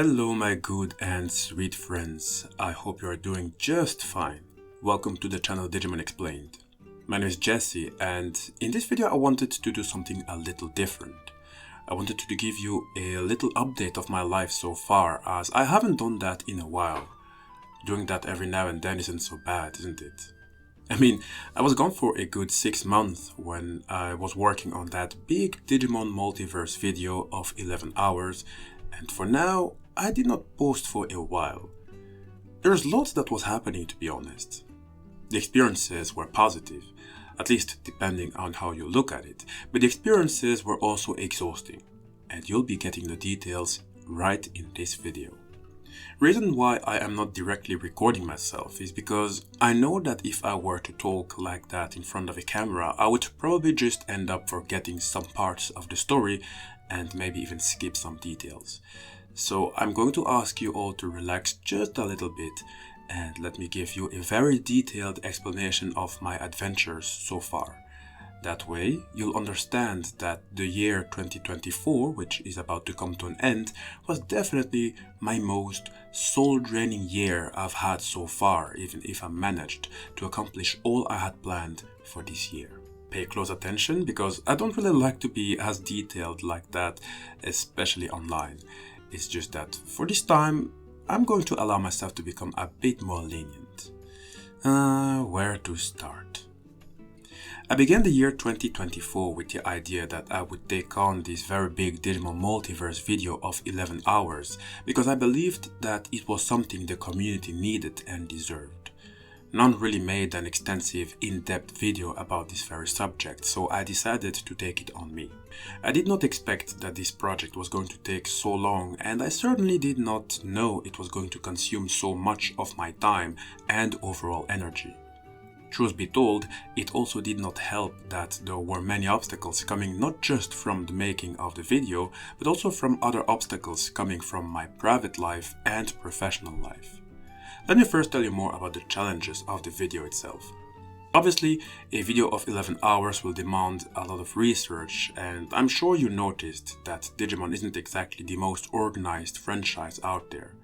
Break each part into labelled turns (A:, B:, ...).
A: Hello my good and sweet friends, I hope you are doing just fine. Welcome to the channel Digimon Explained. My name is Jesse and in this video I wanted to do something a little different. I wanted to give you a little update of my life so far, as I haven't done that in a while. Doing that every now and then isn't so bad, isn't it? I was gone for a good 6 months when I was working on that big Digimon Multiverse video of 11 hours, and for now I did not post for a while. There's lots that was happening, to be honest. The experiences were positive, at least depending on how you look at it, but the experiences were also exhausting, and you'll be getting the details right in this video. Reason why I am not directly recording myself is because I know that if I were to talk like that in front of a camera, I would probably just end up forgetting some parts of the story and maybe even skip some details. So I'm going to ask you all to relax just a little bit and let me give you a very detailed explanation of my adventures so far. That way, you'll understand that the year 2024, which is about to come to an end, was definitely my most soul-draining year I've had so far, even if I managed to accomplish all I had planned for this year. Pay close attention because I don't really like to be as detailed like that, especially online. It's just that for this time, I'm going to allow myself to become a bit more lenient. Where to start? I began the year 2024 with the idea that I would take on this very big Digimon Multiverse video of 11 hours because I believed that it was something the community needed and deserved. None really made an extensive, in-depth video about this very subject, so I decided to take it on me. I did not expect that this project was going to take so long, and I certainly did not know it was going to consume so much of my time and overall energy. Truth be told, it also did not help that there were many obstacles coming not just from the making of the video, but also from other obstacles coming from my private life and professional life. Let me first tell you more about the challenges of the video itself. Obviously, a video of 11 hours will demand a lot of research, and I'm sure you noticed that Digimon isn't exactly the most organized franchise out there.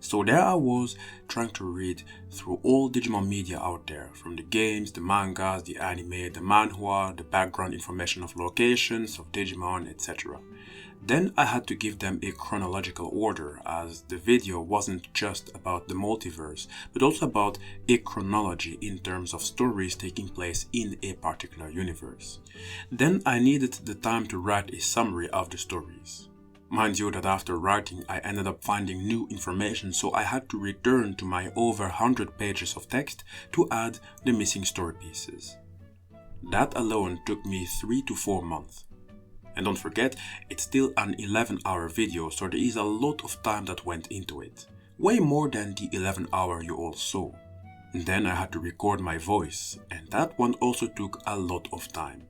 A: So there I was, trying to read through all Digimon media out there, from the games, the mangas, the anime, the manhwa, the background information of locations of Digimon, etc. Then I had to give them a chronological order, as the video wasn't just about the multiverse, but also about a chronology in terms of stories taking place in a particular universe. Then I needed the time to write a summary of the stories. Mind you that after writing I ended up finding new information, so I had to return to my over 100 pages of text to add the missing story pieces. That alone took me 3 to 4 months. And don't forget, it's still an 11-hour video, so there is a lot of time that went into it. Way more than the 11-hour you all saw. And then I had to record my voice, and that one also took a lot of time.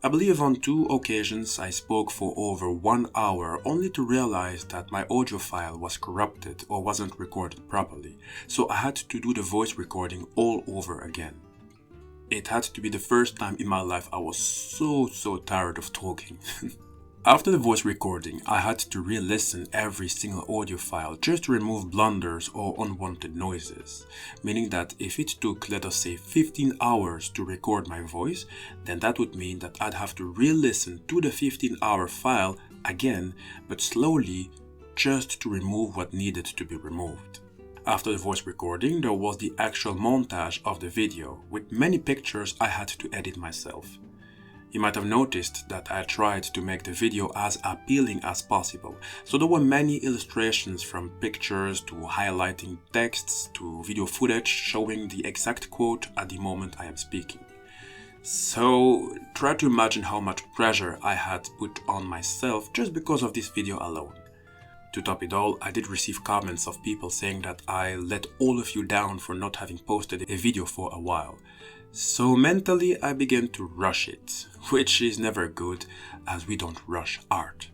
A: I believe on 2 occasions I spoke for over 1 hour only to realize that my audio file was corrupted or wasn't recorded properly, so I had to do the voice recording all over again. It had to be the first time in my life I was so tired of talking. After the voice recording, I had to re-listen every single audio file just to remove blunders or unwanted noises, meaning that if it took, let us say, 15 hours to record my voice, then that would mean that I'd have to re-listen to the 15-hour file again, but slowly, just to remove what needed to be removed. After the voice recording, there was the actual montage of the video, with many pictures I had to edit myself. You might have noticed that I tried to make the video as appealing as possible, so there were many illustrations from pictures to highlighting texts to video footage showing the exact quote at the moment I am speaking. So try to imagine how much pressure I had put on myself just because of this video alone. To top it all, I did receive comments of people saying that I let all of you down for not having posted a video for a while. So mentally I began to rush it, which is never good as we don't rush art.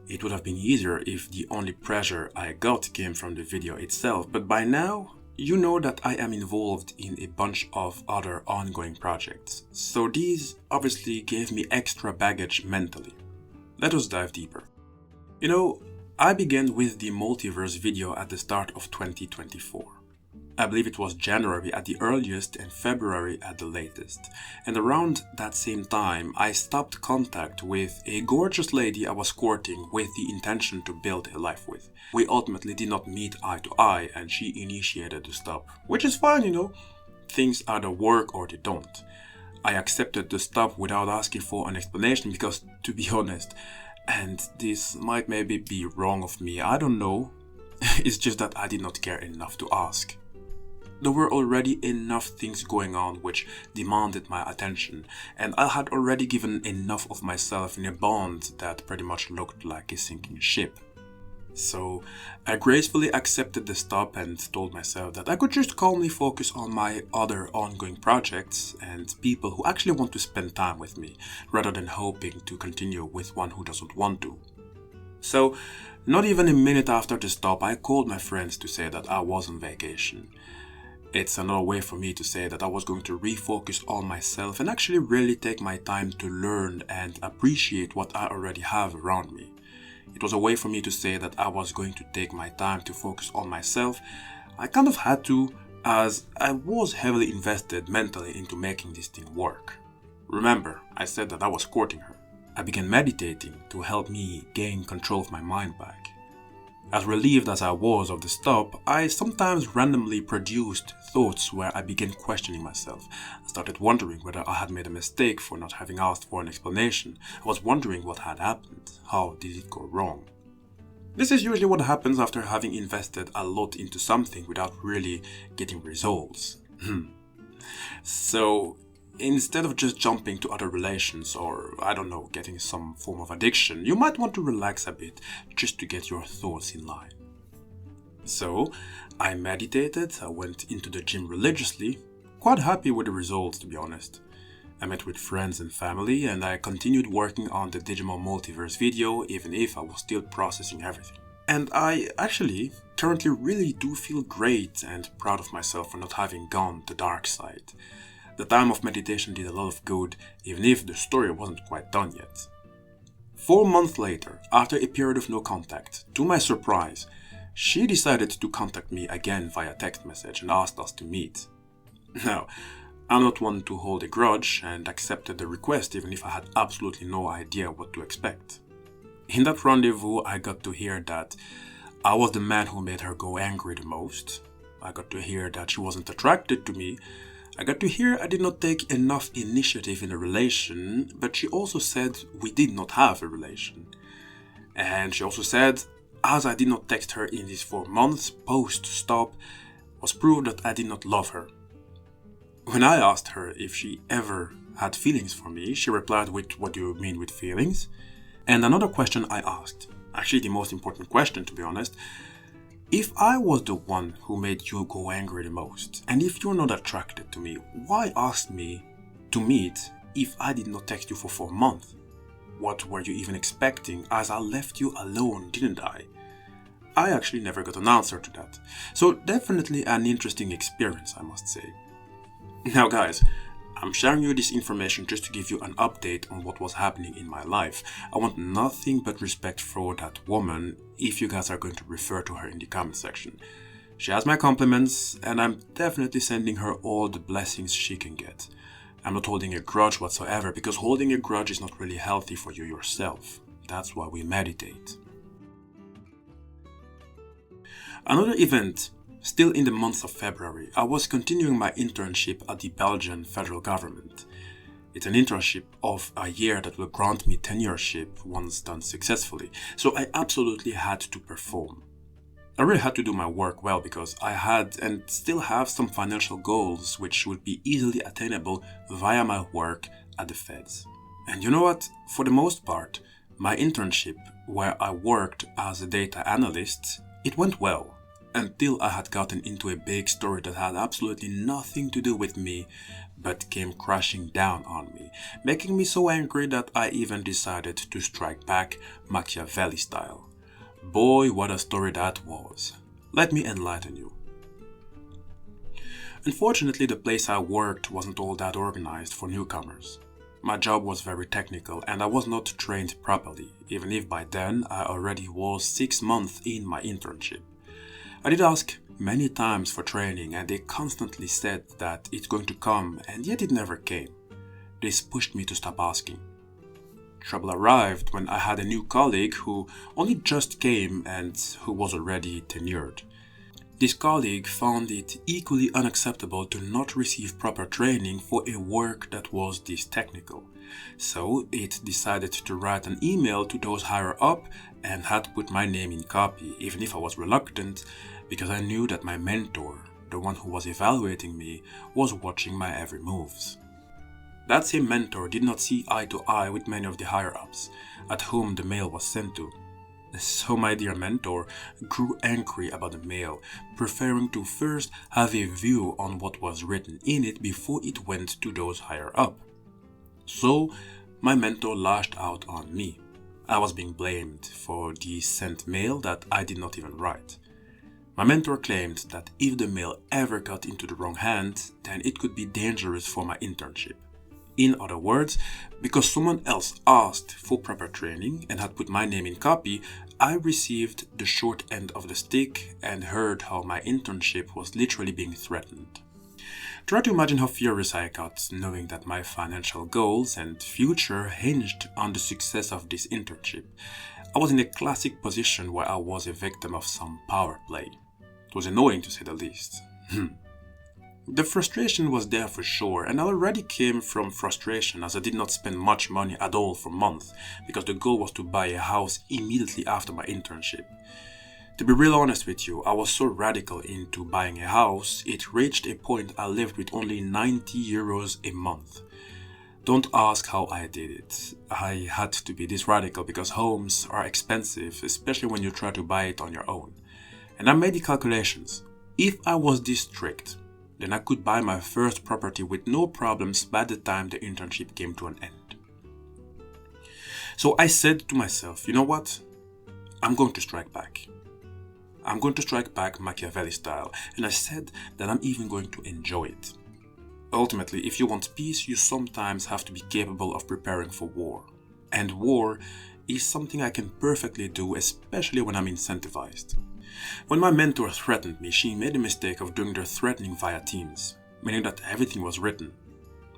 A: It would have been easier if the only pressure I got came from the video itself, but by now you know that I am involved in a bunch of other ongoing projects, so these obviously gave me extra baggage mentally. Let us dive deeper. I began with the Multiverse video at the start of 2024. I believe it was January at the earliest and February at the latest. And around that same time, I stopped contact with a gorgeous lady I was courting with the intention to build a life with. We ultimately did not meet eye to eye and she initiated the stop, which is fine, you know. Things either work or they don't. I accepted the stop without asking for an explanation because, to be honest, and this might maybe be wrong of me, I don't know, it's just that I did not care enough to ask. There were already enough things going on which demanded my attention, and I had already given enough of myself in a bond that pretty much looked like a sinking ship. So I gracefully accepted the stop and told myself that I could just calmly focus on my other ongoing projects and people who actually want to spend time with me, rather than hoping to continue with one who doesn't want to. So, not even a minute after the stop, I called my friends to say that I was on vacation. It's another way for me to say that I was going to refocus on myself and actually really take my time to learn and appreciate what I already have around me. It was a way for me to say that I was going to take my time to focus on myself. I kind of had to, as I was heavily invested mentally into making this thing work. Remember, I said that I was courting her. I began meditating to help me gain control of my mind back. As relieved as I was of the stop, I sometimes randomly produced thoughts where I began questioning myself. I started wondering whether I had made a mistake for not having asked for an explanation. I was wondering what had happened. How did it go wrong? This is usually what happens after having invested a lot into something without really getting results. So, instead of just jumping to other relations or, I don't know, getting some form of addiction, you might want to relax a bit just to get your thoughts in line. So, I meditated, I went into the gym religiously, quite happy with the results to be honest. I met with friends and family and I continued working on the Digimon Multiverse video even if I was still processing everything. And I actually currently really do feel great and proud of myself for not having gone the dark side. The time of meditation did a lot of good, even if the story wasn't quite done yet. 4 months later, after a period of no contact, to my surprise, she decided to contact me again via text message and asked us to meet. Now, I'm not one to hold a grudge and accepted the request even if I had absolutely no idea what to expect. In that rendezvous, I got to hear that I was the man who made her go angry the most. I got to hear that she wasn't attracted to me. I got to hear I did not take enough initiative in a relation, but she also said we did not have a relation. And she also said, as I did not text her in these 4 months post-stop, was proof that I did not love her. When I asked her if she ever had feelings for me, she replied with, "What do you mean with feelings?" And another question I asked, actually the most important question to be honest, if I was the one who made you go angry the most, and if you're not attracted to me, why ask me to meet if I did not text you for 4 months? What were you even expecting, as I left you alone, didn't I? I actually never got an answer to that. So definitely an interesting experience, I must say. Now guys, I'm sharing you this information just to give you an update on what was happening in my life. I want nothing but respect for that woman if you guys are going to refer to her in the comment section. She has my compliments and I'm definitely sending her all the blessings she can get. I'm not holding a grudge whatsoever because holding a grudge is not really healthy for you yourself. That's why we meditate. Another event. Still in the month of February, I was continuing my internship at the Belgian federal government. It's an internship of a year that will grant me tenureship once done successfully, so I absolutely had to perform. I really had to do my work well because I had and still have some financial goals which would be easily attainable via my work at the feds. And you know what? For the most part, my internship, where I worked as a data analyst, it went well. Until I had gotten into a big story that had absolutely nothing to do with me, but came crashing down on me, making me so angry that I even decided to strike back Machiavelli style. Boy, what a story that was. Let me enlighten you. Unfortunately, the place I worked wasn't all that organized for newcomers. My job was very technical and I was not trained properly, even if by then I already was 6 months in my internship. I did ask many times for training and they constantly said that it's going to come, and yet it never came. This pushed me to stop asking. Trouble arrived when I had a new colleague who only just came and who was already tenured. This colleague found it equally unacceptable to not receive proper training for a work that was this technical. So it decided to write an email to those higher up and had to put my name in copy, even if I was reluctant, because I knew that my mentor, the one who was evaluating me, was watching my every moves. That same mentor did not see eye to eye with many of the higher ups, at whom the mail was sent to. So my dear mentor grew angry about the mail, preferring to first have a view on what was written in it before it went to those higher up. So my mentor lashed out on me. I was being blamed for the sent mail that I did not even write. My mentor claimed that if the mail ever got into the wrong hand, then it could be dangerous for my internship. In other words, because someone else asked for proper training and had put my name in copy, I received the short end of the stick and heard how my internship was literally being threatened. Try to imagine how furious I got knowing that my financial goals and future hinged on the success of this internship. I was in a classic position where I was a victim of some power play. It was annoying to say the least. The frustration was there for sure, and I already came from frustration as I did not spend much money at all for months because the goal was to buy a house immediately after my internship. To be real honest with you, I was so radical into buying a house, it reached a point I lived with only 90 euros a month. Don't ask how I did it. I had to be this radical because homes are expensive, especially when you try to buy it on your own. And I made the calculations. If I was this strict, then I could buy my first property with no problems by the time the internship came to an end. So I said to myself, you know what? I'm going to strike back. I'm going to strike back Machiavelli style, and I said that I'm even going to enjoy it. Ultimately, if you want peace, you sometimes have to be capable of preparing for war. And war is something I can perfectly do, especially when I'm incentivized. When my mentor threatened me, she made the mistake of doing the threatening via Teams, meaning that everything was written.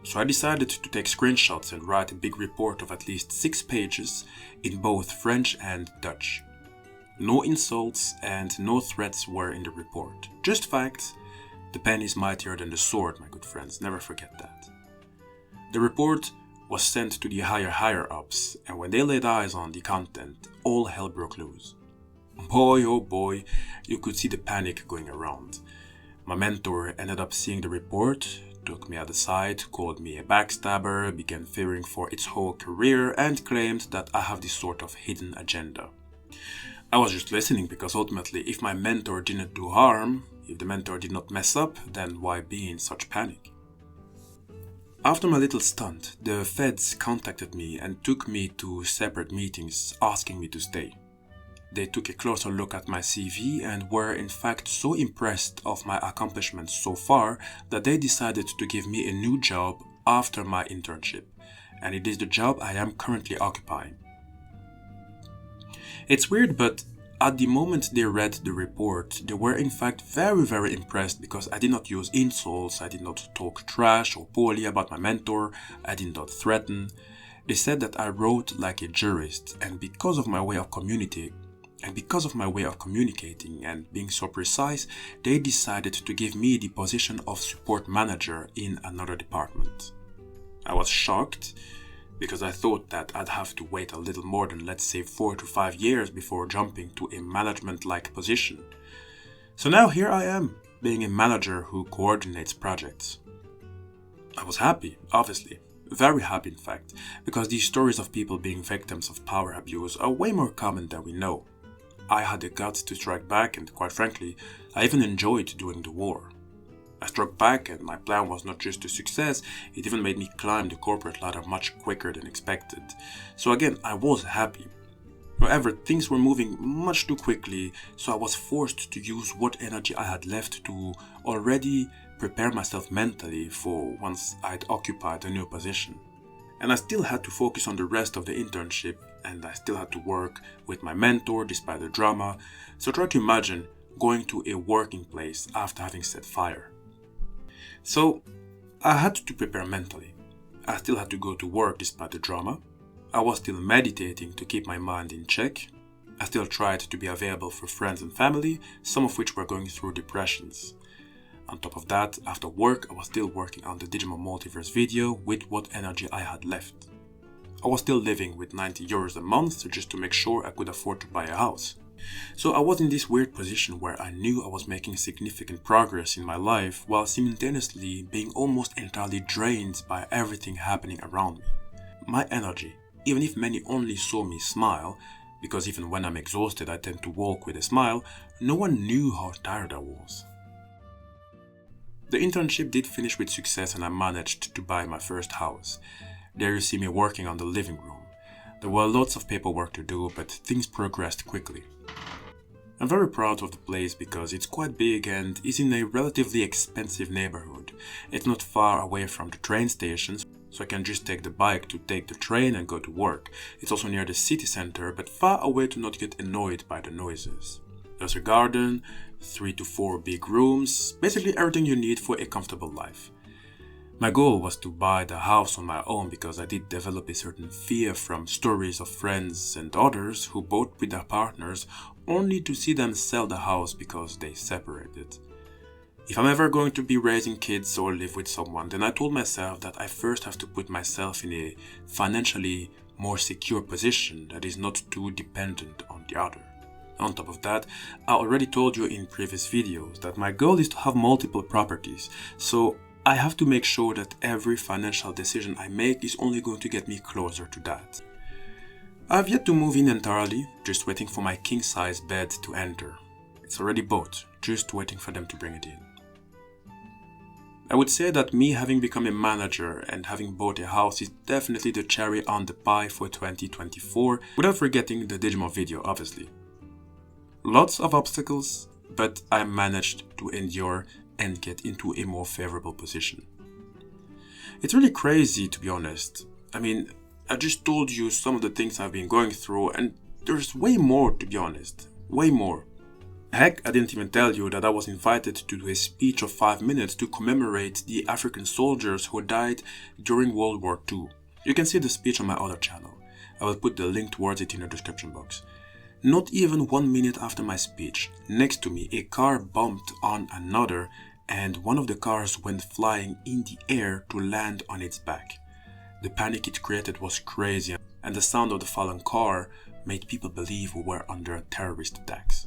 A: So I decided to take screenshots and write a big report of at least 6 pages in both French and Dutch. No insults and no threats were in the report, just facts. The pen is mightier than the sword, my good friends, never forget that. The report was sent to the higher ups, and when they laid eyes on the content, all hell broke loose. Boy, oh boy, you could see the panic going around. My mentor ended up seeing the report, took me at the side, called me a backstabber, began fearing for its whole career, and claimed that I have this sort of hidden agenda. I was just listening because ultimately, if my mentor didn't do harm, if the mentor did not mess up, then why be in such panic? After my little stunt, the feds contacted me and took me to separate meetings, asking me to stay. They took a closer look at my CV and were in fact so impressed of my accomplishments so far that they decided to give me a new job after my internship, and it is the job I am currently occupying. It's weird, but at the moment they read the report, they were in fact very impressed because I did not use insults, I did not talk trash or poorly about my mentor, I did not threaten. They said that I wrote like a jurist, and because of my way of communicating and being so precise, they decided to give me the position of support manager in another department. I was shocked because I thought that I'd have to wait a little more than, let's say, 4 to 5 years before jumping to a management-like position. So now here I am, being a manager who coordinates projects. I was happy, obviously. Very happy in fact, because these stories of people being victims of power abuse are way more common than we know. I had the guts to strike back, and quite frankly, I even enjoyed doing the war. I struck back, and my plan was not just a success, it even made me climb the corporate ladder much quicker than expected. So again, I was happy. However, things were moving much too quickly, so I was forced to use what energy I had left to already prepare myself mentally for once I'd occupied a new position. And I still had to focus on the rest of the internship, and I still had to work with my mentor despite the drama. So try to imagine going to a working place after having set fire. So I had to prepare mentally. I still had to go to work despite the drama. I was still meditating to keep my mind in check. I still tried to be available for friends and family, some of which were going through depressions. On top of that, after work, I was still working on the Digimon Multiverse video with what energy I had left. I was still living with 90 euros a month just to make sure I could afford to buy a house. So I was in this weird position where I knew I was making significant progress in my life while simultaneously being almost entirely drained by everything happening around me. My energy, even if many only saw me smile, because even when I'm exhausted I tend to walk with a smile, no one knew how tired I was. The internship did finish with success and I managed to buy my first house. There you see me working on the living room. There were lots of paperwork to do, but things progressed quickly. I'm very proud of the place because it's quite big and is in a relatively expensive neighborhood. It's not far away from the train stations, so I can just take the bike to take the train and go to work. It's also near the city center, but far away to not get annoyed by the noises. There's a garden, 3 to 4 big rooms, basically everything you need for a comfortable life. My goal was to buy the house on my own because I did develop a certain fear from stories of friends and others who bought with their partners only to see them sell the house because they separated. If I'm ever going to be raising kids or live with someone, then I told myself that I first have to put myself in a financially more secure position that is not too dependent on the other. On top of that, I already told you in previous videos that my goal is to have multiple properties, so I have to make sure that every financial decision I make is only going to get me closer to that. I have yet to move in entirely, just waiting for my king-size bed to enter. It's already bought, just waiting for them to bring it in. I would say that me having become a manager and having bought a house is definitely the cherry on the pie for 2024, without forgetting the Digimon video, obviously. Lots of obstacles, but I managed to endure and get into a more favorable position. It's really crazy, to be honest. I mean, I just told you some of the things I've been going through, and there's way more, to be honest. Way more. Heck, I didn't even tell you that I was invited to do a speech of 5 minutes to commemorate the African soldiers who died during World War II. You can see the speech on my other channel. I will put the link towards it in the description box. Not even 1 minute after my speech, next to me a car bumped on another and one of the cars went flying in the air to land on its back. The panic it created was crazy, and the sound of the fallen car made people believe we were under terrorist attacks.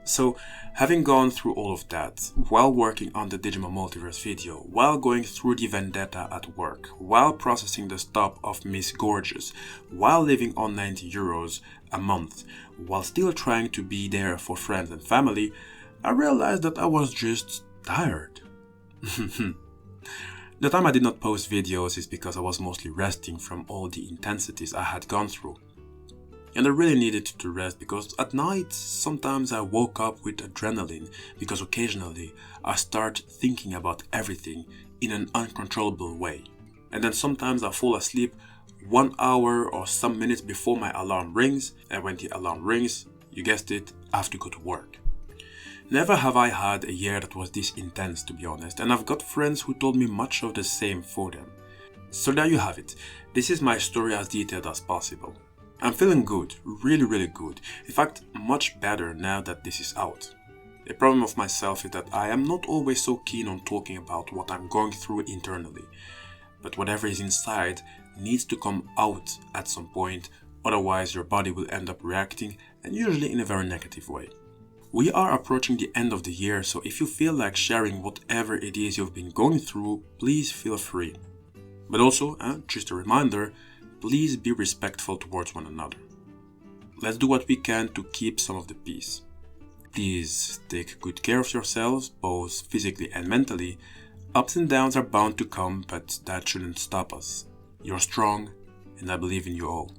A: So, having gone through all of that, while working on the Digimon Multiverse video, while going through the vendetta at work, while processing the stop of Miss Gorgeous, while living on 90 euros a month, while still trying to be there for friends and family, I realized that I was just tired. The time I did not post videos is because I was mostly resting from all the intensities I had gone through. And I really needed to rest because at night sometimes I woke up with adrenaline because occasionally I start thinking about everything in an uncontrollable way. And then sometimes I fall asleep 1 hour or some minutes before my alarm rings, and when the alarm rings, you guessed it, I have to go to work. Never have I had a year that was this intense, to be honest, and I've got friends who told me much of the same for them. So there you have it. This is my story as detailed as possible. I'm feeling good, really good. In fact, much better now that this is out. A problem of myself is that I am not always so keen on talking about what I'm going through internally. But whatever is inside needs to come out at some point, otherwise your body will end up reacting, and usually in a very negative way. We are approaching the end of the year, so if you feel like sharing whatever it is you've been going through, please feel free. But also, just a reminder, please be respectful towards one another. Let's do what we can to keep some of the peace. Please take good care of yourselves, both physically and mentally. Ups and downs are bound to come, but that shouldn't stop us. You're strong, and I believe in you all.